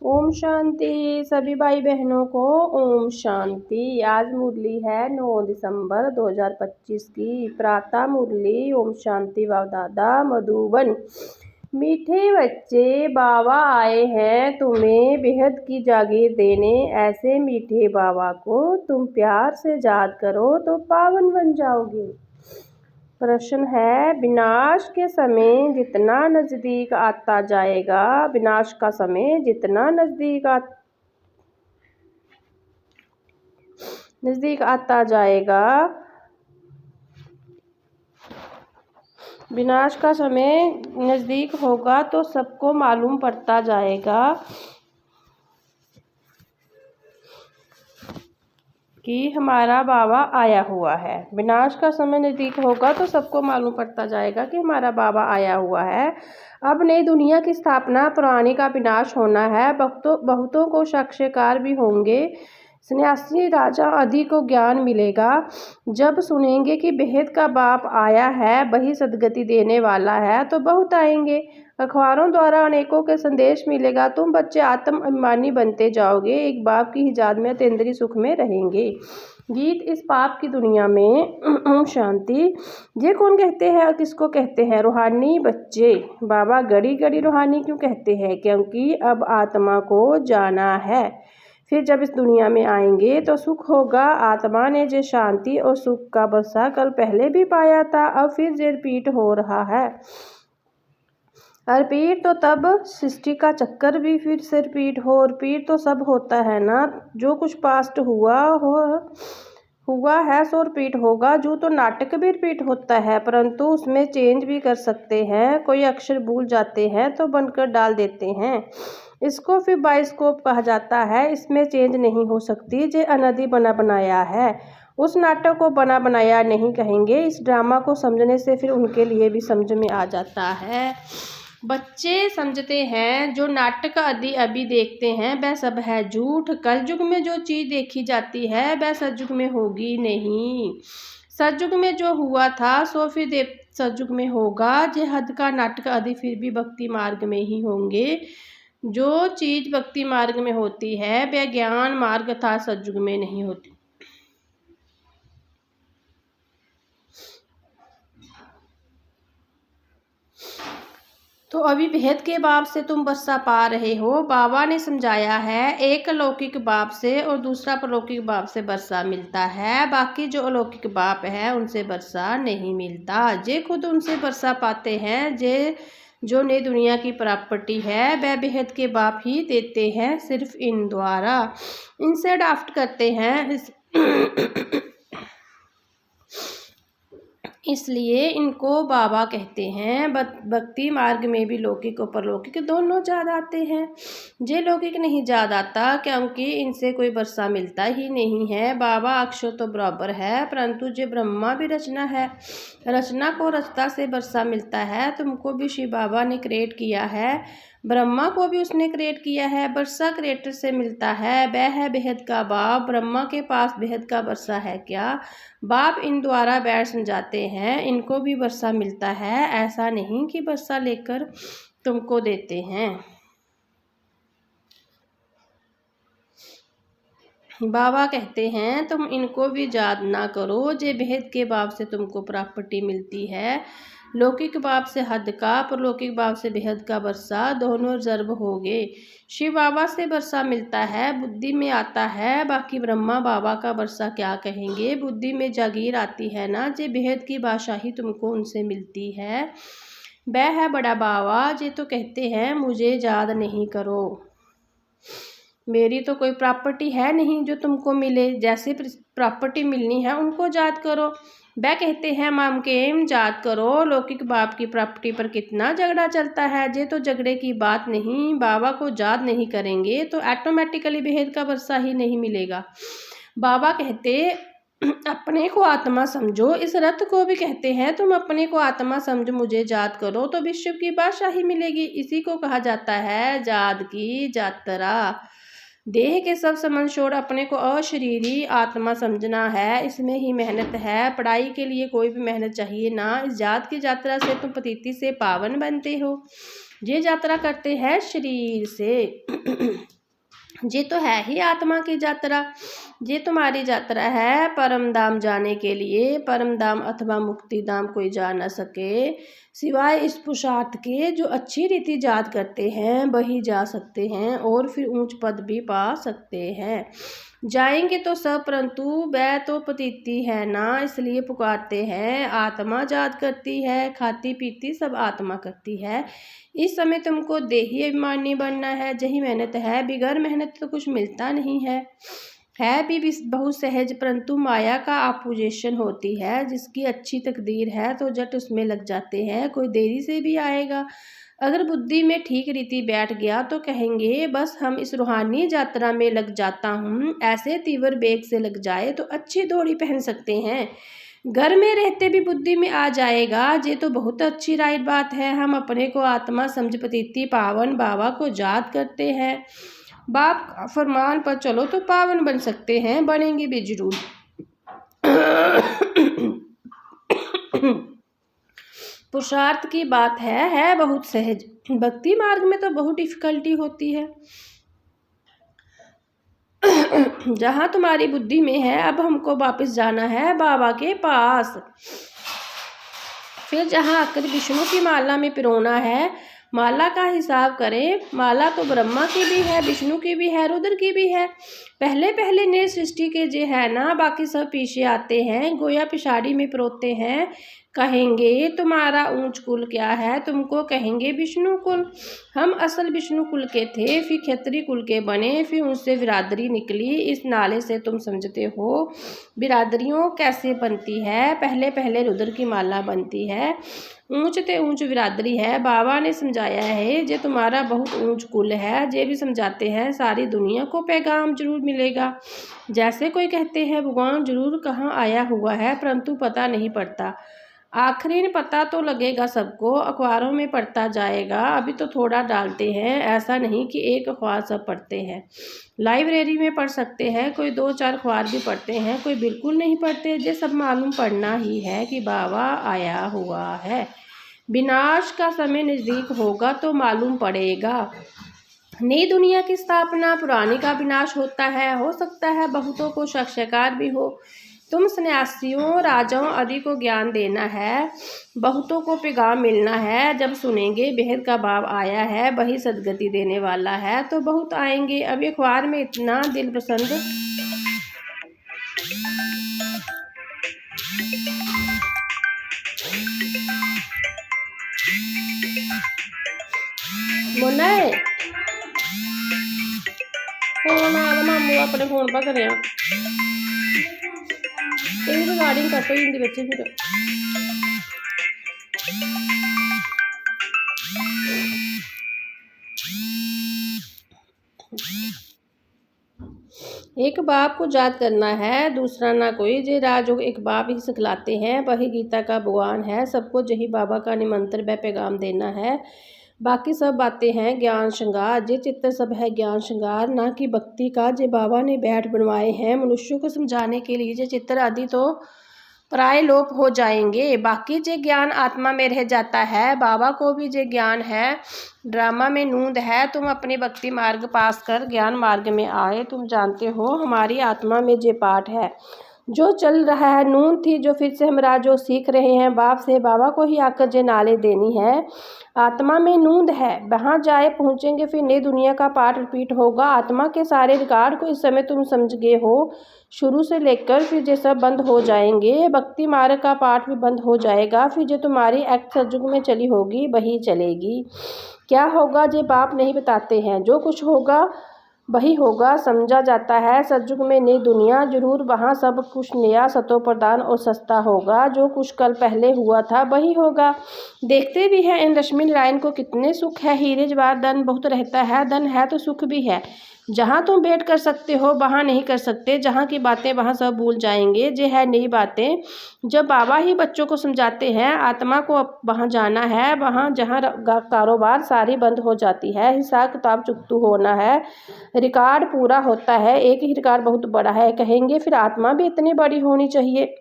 ओम शांति। सभी भाई बहनों को ओम शांति। आज मुरली है 9 दिसंबर 2025 की। प्रातः मुरली ओम शांति वावदादा मधुबन। मीठे बच्चे, बाबा आए हैं तुम्हें बेहद की जागीर देने। ऐसे मीठे बाबा को तुम प्यार से याद करो तो पावन बन जाओगे। प्रश्न है, विनाश के समय जितना नजदीक आता जाएगा, विनाश का समय जितना नजदीक आता जाएगा, विनाश का समय नजदीक होगा तो सबको मालूम पड़ता जाएगा कि हमारा बाबा आया हुआ है। विनाश का समय नज़दीक होगा तो सबको मालूम पड़ता जाएगा कि हमारा बाबा आया हुआ है। अब नई दुनिया की स्थापना, पुरानी का विनाश होना है। बहुतों को साक्षात्कार भी होंगे। सन्यासी राजा आदि को ज्ञान मिलेगा। जब सुनेंगे कि बेहद का बाप आया है, वही सदगति देने वाला है, तो बहुत आएंगे। अखबारों द्वारा अनेकों के संदेश मिलेगा। तुम बच्चे आत्म अभिमानी बनते जाओगे, एक बाप की हिजाद में अतीन्द्रिय सुख में रहेंगे। गीत इस पाप की दुनिया में शांति। ये कौन कहते हैं और किसको कहते हैं? रूहानी बच्चे। बाबा गड़ी गड़ी रूहानी क्यों कहते हैं? क्योंकि अब आत्मा को जाना है। फिर जब इस दुनिया में आएंगे तो सुख होगा। आत्मा ने जो शांति और सुख का बसा कल पहले भी पाया था, अब फिर जे रिपीट हो रहा है। रिपीट तो तब सृष्टि का चक्कर भी फिर से रिपीट हो। रिपीट तो सब होता है ना, जो कुछ पास्ट हुआ है सो रिपीट होगा। जो तो नाटक भी रिपीट होता है, परंतु उसमें चेंज भी कर सकते हैं। कोई अक्षर भूल जाते हैं तो बनकर डाल देते हैं। इसको फिर बाइस्कोप कहा जाता है। इसमें चेंज नहीं हो सकती। जे अनदि बना बनाया है, उस नाटक को बना बनाया नहीं कहेंगे। इस ड्रामा को समझने से फिर उनके लिए भी समझ में आ जाता है। बच्चे समझते हैं जो नाटक आदि अभी देखते हैं वह सब है झूठ। कलयुग में जो चीज़ देखी जाती है वह सतयुग में होगी नहीं। सतयुग में जो हुआ था सो फिर सतयुग में होगा। जे हद का नाटक आदि फिर भी भक्ति मार्ग में ही होंगे। जो चीज़ भक्ति मार्ग में होती है वह ज्ञान मार्ग था सतयुग में नहीं होती। तो अभी भेद के बाप से तुम वर्षा पा रहे हो। बाबा ने समझाया है, एक अलौकिक बाप से और दूसरा परलौकिक बाप से वर्षा मिलता है। बाकी जो अलौकिक बाप है उनसे वर्षा नहीं मिलता। जे खुद उनसे वर्षा पाते हैं। जे जो नई दुनिया की प्रॉपर्टी है वह बेहद के बाप ही देते हैं। सिर्फ इन द्वारा इनसे अडॉप्ट करते हैं। इसलिए इनको बाबा कहते हैं। भक्ति मार्ग में भी लौकिक और परलौकिक दोनों याद आते हैं। जे लौकिक नहीं याद आता क्योंकि इनसे कोई वर्षा मिलता ही नहीं है। बाबा अक्षर तो बराबर है, परंतु जे ब्रह्मा भी रचना है। रचना को रचता से वर्षा मिलता है। तुमको भी शिव बाबा ने क्रिएट किया है, ब्रह्मा को भी उसने क्रिएट किया है। वर्षा क्रिएटर से मिलता है, वह है बेहद का बाप। ब्रह्मा के पास बेहद का वर्षा है क्या? बाप इन द्वारा बैठ समझाते हैं, इनको भी वर्षा मिलता है। ऐसा नहीं कि वर्षा लेकर तुमको देते हैं। बाबा कहते हैं तुम इनको भी याद ना करो। जे बेहद के बाप से तुमको प्रॉपर्टी मिलती है। लौकिक बाप से हद का, परलौकिक बाप से बेहद का वर्षा दोनों रिजर्व होगे। शिव बाबा से वर्षा मिलता है, बुद्धि में आता है। बाकी ब्रह्मा बाबा का वर्षा क्या कहेंगे? बुद्धि में जागीर आती है ना। जे बेहद की भाषा ही तुमको उनसे मिलती है। वह है बड़ा बाबा। जे तो कहते हैं मुझे याद नहीं करो, मेरी तो कोई प्रॉपर्टी है नहीं जो तुमको मिले। जैसे प्रॉपर्टी मिलनी है उनको याद करो। वह कहते हैं माम के याद करो। लौकिक बाप की प्रॉपर्टी पर कितना झगड़ा चलता है। जे तो झगड़े की बात नहीं। बाबा को याद नहीं करेंगे तो ऑटोमेटिकली बेहद का वर्षा ही नहीं मिलेगा। बाबा कहते अपने को आत्मा समझो। इस रथ को भी कहते हैं तुम अपने को आत्मा समझो, मुझे याद करो तो विश्व की भाषा ही मिलेगी। इसी को कहा जाता है याद की यात्रा। देह के सब संबंध छोड़ अपने को अशरीरी आत्मा समझना है। इसमें ही मेहनत है। पढ़ाई के लिए कोई भी मेहनत चाहिए ना। इस जात की यात्रा से तुम पतिति से पावन बनते हो। ये यात्रा करते हैं शरीर से। ये तो है ही आत्मा की यात्रा। ये तुम्हारी यात्रा है परम धाम जाने के लिए। परम धाम अथवा मुक्ति धाम कोई जा न सके सिवाय इस पुरुषार्थ के। जो अच्छी रीति याद करते हैं वही जा सकते हैं और फिर ऊंच पद भी पा सकते हैं। जाएंगे तो सब, परंतु वह तो पतिती है ना, इसलिए पुकारते हैं। आत्मा याद करती है, खाती पीती सब आत्मा करती है। इस समय तुमको देही अभिमानी बनना है। यही मेहनत है, बिगैर मेहनत तो कुछ मिलता नहीं है भी बहुत सहज, परंतु माया का आपोजिशन होती है। जिसकी अच्छी तकदीर है तो जट उसमें लग जाते हैं, कोई देरी से भी आएगा। अगर बुद्धि में ठीक रीति बैठ गया तो कहेंगे बस हम इस रूहानी यात्रा में लग जाता हूँ। ऐसे तीव्र बेग से लग जाए तो अच्छी दौड़ी पहन सकते हैं। घर में रहते भी बुद्धि में आ जाएगा। ये तो बहुत अच्छी राइट बात है। हम अपने को आत्मा समझ पतिती पावन बाबा को याद करते हैं। बाप का फरमान पर चलो तो पावन बन सकते हैं, बनेंगे भी जरूर। पुरुषार्थ की बात है बहुत सहज। भक्ति मार्ग में तो बहुत डिफिकल्टी होती है। जहाँ तुम्हारी बुद्धि में है अब हमको वापस जाना है बाबा के पास। फिर जहाँ आकर विष्णु की माला में पिरोना है। माला का हिसाब करें, माला तो ब्रह्मा की भी है, विष्णु की भी है, रुद्र की भी है। पहले पहले ने सृष्टि के जे है ना, बाकी सब पीछे आते हैं। गोया पिछाड़ी में पिरोते हैं। कहेंगे तुम्हारा ऊंच कुल क्या है, तुमको कहेंगे विष्णु कुल। हम असल विष्णु कुल के थे, फिर क्षत्रिय कुल के बने, फिर उनसे बिरादरी निकली। इस नाले से तुम समझते हो बिरादरियों कैसे बनती है। पहले पहले रुद्र की माला बनती है। ऊंच ते ऊंच बिरादरी है। बाबा ने समझाया है जे तुम्हारा बहुत ऊंच कुल है। जे भी समझाते हैं सारी दुनिया को पैगाम जरूर मिलेगा। जैसे कोई कहते हैं भगवान जरूर कहाँ आया हुआ है, परंतु पता नहीं पड़ता। आखिरी में पता तो लगेगा सबको, अखबारों में पढ़ता जाएगा। अभी तो थोड़ा डालते हैं, ऐसा नहीं कि एक अखबार सब पढ़ते हैं। लाइब्रेरी में पढ़ सकते हैं, कोई 2-4 अखबार भी पढ़ते हैं, कोई बिल्कुल नहीं पढ़ते। ये सब मालूम पड़ना ही है कि बाबा आया हुआ है। विनाश का समय नज़दीक होगा तो मालूम पड़ेगा। नई दुनिया की स्थापना, पुरानी का विनाश होता है। हो सकता है बहुतों को साक्षात्कार भी हो। तुम सन्यासियों राजाओं आदि को ज्ञान देना है, बहुतों को पैगाम मिलना है। जब सुनेंगे बेहद का बाब आया है, वही सदगति देने वाला है, तो बहुत आएंगे। अभी अखबार में इतना दिल पसंद मोना है फोन आ मामू अपने फोन पर करे रिकॉर्डिंग कट होंगी बच्चे। फिर एक बाप को याद करना है, दूसरा ना कोई। जे राज एक बाप ही सिखलाते हैं, वही गीता का भगवान है। सबको यही बाबा का निमंत्रण व पैगाम देना है। बाकी सब बातें हैं ज्ञान श्रृंगार। जे चित्र सब है ज्ञान श्रृंगार, ना कि भक्ति का। जे बाबा ने बैठ बनवाए हैं मनुष्यों को समझाने के लिए। जे चित्र आदि तो प्राय लोप हो जाएंगे। बाकी जे ज्ञान आत्मा में रह जाता है। बाबा को भी जे ज्ञान है ड्रामा में नूंद है। तुम अपने भक्ति मार्ग पास कर ज्ञान मार्ग में आए। तुम जानते हो हमारी आत्मा में जे पाठ है जो चल रहा है, नून थी जो फिर से हमरा जो सीख रहे हैं बाप से। बाबा को ही आकर जे नाले देनी है। आत्मा में नूंद है, वहाँ जाए पहुँचेंगे। फिर नई दुनिया का पार्ट रिपीट होगा। आत्मा के सारे रिकॉर्ड को इस समय तुम समझ गए हो, शुरू से लेकर। फिर जे सब बंद हो जाएंगे। भक्ति मार्ग का पार्ट भी बंद हो जाएगा। फिर जो तुम्हारी एक्ट सतयुग में चली होगी वही चलेगी। क्या होगा जे बाप नहीं बताते हैं। जो कुछ होगा वही होगा, समझा जाता है। सतयुग में नई दुनिया जरूर, वहाँ सब कुछ नया सतो प्रदान और सस्ता होगा। जो कुछ कल पहले हुआ था वही होगा। देखते भी हैं इन रश्मि नारायण को कितने सुख है। हीरे जवाहर धन बहुत रहता है, धन है तो सुख भी है। जहाँ तुम बैठ कर सकते हो वहाँ नहीं कर सकते। जहाँ की बातें वहाँ सब भूल जाएंगे। जे है नई बातें जब बाबा ही बच्चों को समझाते हैं। आत्मा को अब वहाँ जाना है, वहाँ जहाँ कारोबार सारी बंद हो जाती है। हिसाब किताब चुकतू होना है, रिकॉर्ड पूरा होता है। एक ही रिकॉर्ड बहुत बड़ा है। कहेंगे फिर आत्मा भी इतनी बड़ी होनी चाहिए।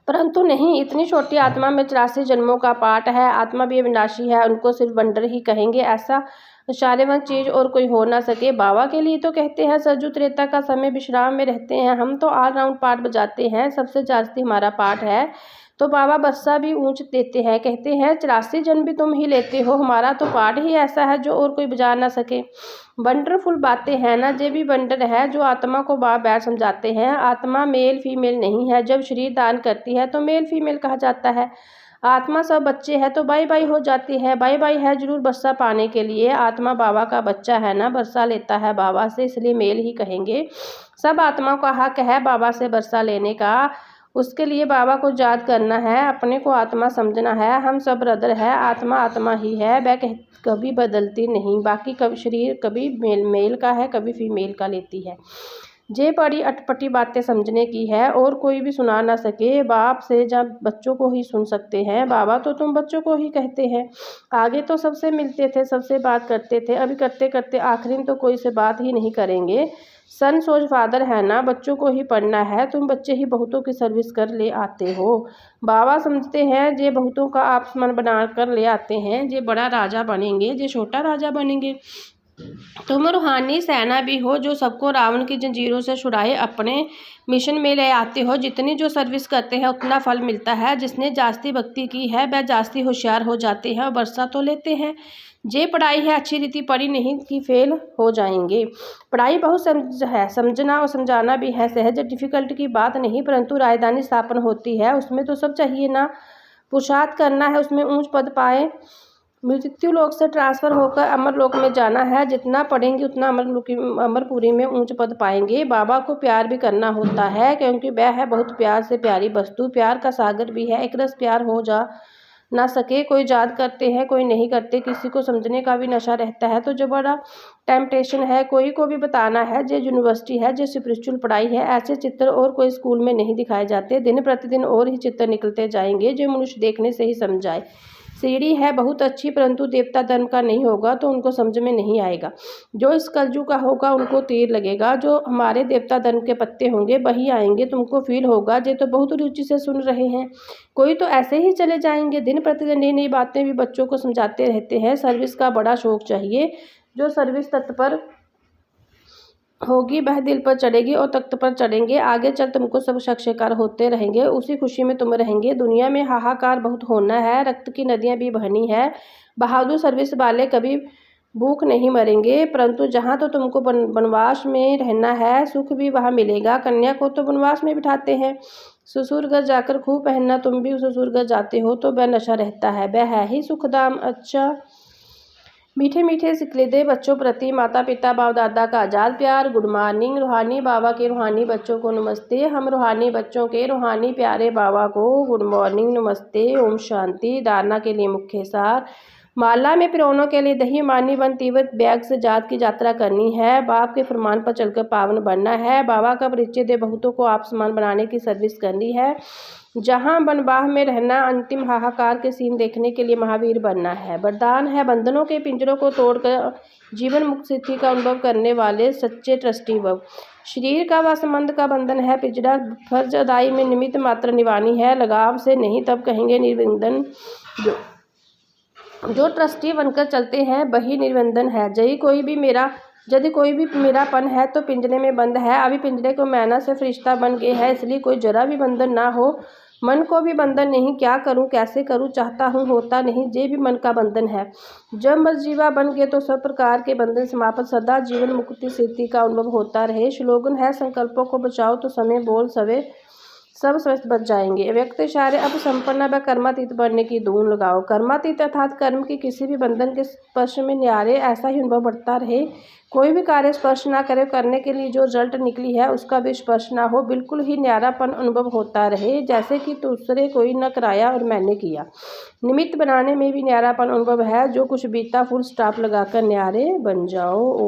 परंतु नहीं, इतनी छोटी आत्मा में 84 जन्मों का पाठ है। आत्मा भी अविनाशी है, उनको सिर्फ बंडर ही कहेंगे। ऐसा आश्चर्यजनक चीज और कोई हो ना सके। बाबा के लिए तो कहते हैं सरजू त्रेता का समय विश्राम में रहते हैं। हम तो ऑल राउंड पाठ बजाते हैं, सबसे जास्ती हमारा पाठ है। तो बाबा बस्सा भी ऊंच देते हैं, कहते हैं 84 जन्म भी तुम ही लेते हो। हमारा तो पाठ ही ऐसा है जो और कोई बजा ना सके। वंडरफुल बातें हैं ना। जे भी वंडर है जो आत्मा को बार बार समझाते हैं। आत्मा मेल फीमेल नहीं है। जब शरीर दान करती है तो मेल फीमेल कहा जाता है। आत्मा सब बच्चे है तो बाई बाई हो जाती है। बाई बाई है जरूर बरसा पाने के लिए। आत्मा बाबा का बच्चा है ना, बरसा लेता है बाबा से, इसलिए मेल ही कहेंगे। सब आत्माओं का हक है बाबा से बरसा लेने का। उसके लिए बाबा को याद करना है, अपने को आत्मा समझना है। हम सब ब्रदर है, आत्मा आत्मा ही है, वह कभी बदलती नहीं। बाकी कभी शरीर कभी मेल का है, कभी फीमेल का लेती है। जे बड़ी अटपटी बातें समझने की है और कोई भी सुना ना सके। बाप से जब बच्चों को ही सुन सकते हैं। बाबा तो तुम बच्चों को ही कहते हैं। आगे तो सबसे मिलते थे, सबसे बात करते थे, अभी करते करते आखिरी में तो कोई से बात ही नहीं करेंगे। सन सोज फादर है ना, बच्चों को ही पढ़ना है। तुम बच्चे ही बहुतों की सर्विस कर ले आते हो। बाबा समझते हैं जे बहुतों का आपसमान बना कर ले आते हैं। जे बड़ा राजा बनेंगे, जे छोटा राजा बनेंगे। तुम रूहानी सेना भी हो जो सबको रावण की जंजीरों से छुड़ाए अपने मिशन में ले आते हो। जितनी जो सर्विस करते हैं उतना फल मिलता है। जिसने जास्ती भक्ति की है वह जास्ती होशियार हो जाते हैं और बरसा तो लेते हैं। जे पढ़ाई है अच्छी रीति पढ़ी नहीं कि फेल हो जाएंगे। पढ़ाई बहुत है, समझना और समझाना भी है सहज, डिफिकल्ट की बात नहीं। परंतु राजधानी स्थापन होती है उसमें तो सब चाहिए ना। पुरुषार्थ करना है, उसमें ऊंच पद पाए। मृत्यु लोक से ट्रांसफर होकर अमर लोक में जाना है। जितना पढ़ेंगे उतना अमरपुरी में ऊंच पद पाएंगे। बाबा को प्यार भी करना होता है क्योंकि वह है बहुत प्यार से प्यारी वस्तु। प्यार का सागर भी है, एक रस प्यार हो जा ना सके। कोई याद करते हैं, कोई नहीं करते। किसी को समझने का भी नशा रहता है तो जो बड़ा टेम्पटेशन है कोई को भी बताना है। जो यूनिवर्सिटी है, जो स्पिरिचुअल पढ़ाई है, ऐसे चित्र और कोई स्कूल में नहीं दिखाए जाते। दिन प्रतिदिन और ही चित्र निकलते जाएंगे जो मनुष्य देखने से ही समझ जाए। सीढ़ी है बहुत अच्छी, परंतु देवता धर्म का नहीं होगा तो उनको समझ में नहीं आएगा। जो इस कलयुग का होगा उनको तीर लगेगा। जो हमारे देवता धर्म के पत्ते होंगे वही आएंगे, तुमको फील होगा। जे तो बहुत रुचि से सुन रहे हैं, कोई तो ऐसे ही चले जाएंगे। दिन प्रतिदिन नई नई बातें भी बच्चों को समझाते रहते हैं। सर्विस का बड़ा शौक चाहिए। जो सर्विस तत्पर होगी वह दिल पर चढ़ेगी और तख्त पर चढ़ेंगे। आगे चल तुमको सब साक्षात्कार होते रहेंगे, उसी खुशी में तुम रहेंगे। दुनिया में हाहाकार बहुत होना है, रक्त की नदियां भी बहनी है। बहादुर सर्विस वाले कभी भूख नहीं मरेंगे। परंतु जहाँ तो तुमको वनवास में रहना है, सुख भी वहाँ मिलेगा। कन्या को तो वनवास में बिठाते हैं। ससुर घर जाकर खूब पहनना, तुम भी ससुर घर जाते हो तो वह नशा रहता है, वह है ही सुखदाम। अच्छा मीठे मीठे सिकलिदे बच्चों प्रति माता पिता बाप दादा का आज़ाद प्यार। Good morning. रूहानी बाबा के रूहानी बच्चों को नमस्ते। हम रूहानी बच्चों के रूहानी प्यारे बाबा को गुड मॉर्निंग, नमस्ते, ओम शांति। धारणा के लिए मुख्य सार। माला में पिरोनों के लिए दही मानी बन तीव्र बैग से जात की यात्रा करनी है। बाप के फरमान पर चलकर पावन बनना है। बाबा का परिचय दे बहुतों को आप समान बनाने की सर्विस करनी है। जहाँ बनवाह में रहना, अंतिम हाहाकार के सीन देखने के लिए महावीर बनना है। वरदान है बंधनों के पिंजरों को तोड़कर जीवन मुक्त स्थिति का अनुभव करने वाले सच्चे ट्रस्टी भव। शरीर का व संबंध का बंधन है पिंजरा, फर्ज अदाई में निमित्त मात्र निभानी है। लगाव से नहीं तब कहेंगे निर्विंदन। जो ट्रस्टी बनकर चलते हैं वही निर्विंदन है। यदि कोई भी मेरापन है तो पिंजरे में बंद है। अभी पिंजरे को मैना से फरिश्ता बन गए है, इसलिए कोई जरा भी बंधन ना हो। मन को भी बंधन नहीं, क्या करूं कैसे करूं चाहता हूं होता नहीं, ये भी मन का बंधन है। जब मर्जीवा बन गए तो सब प्रकार के बंधन समाप्त, सदा जीवन मुक्ति स्थिति का अनुभव होता रहे। स्लोगन है संकल्पों को बचाओ तो समय बोल सवे सब स्वस्थ बच जाएंगे। व्यक्त इशारे अब संपन्न व कर्मातीत बनने की धून लगाओ। कर्मातीत अर्थात कर्म की किसी भी बंधन के स्पर्श में न्यारे, ऐसा ही अनुभव बढ़ता रहे। कोई भी कार्य स्पर्श ना करे, करने के लिए जो रिजल्ट निकली है उसका भी स्पर्श ना हो, बिल्कुल ही न्यारापन अनुभव होता रहे, जैसे कि दूसरे कोई न कराया और मैंने किया। निमित्त बनाने में भी न्यारापन अनुभव है। जो कुछ बीता फुल स्टॉप लगाकर न्यारे बन जाओ।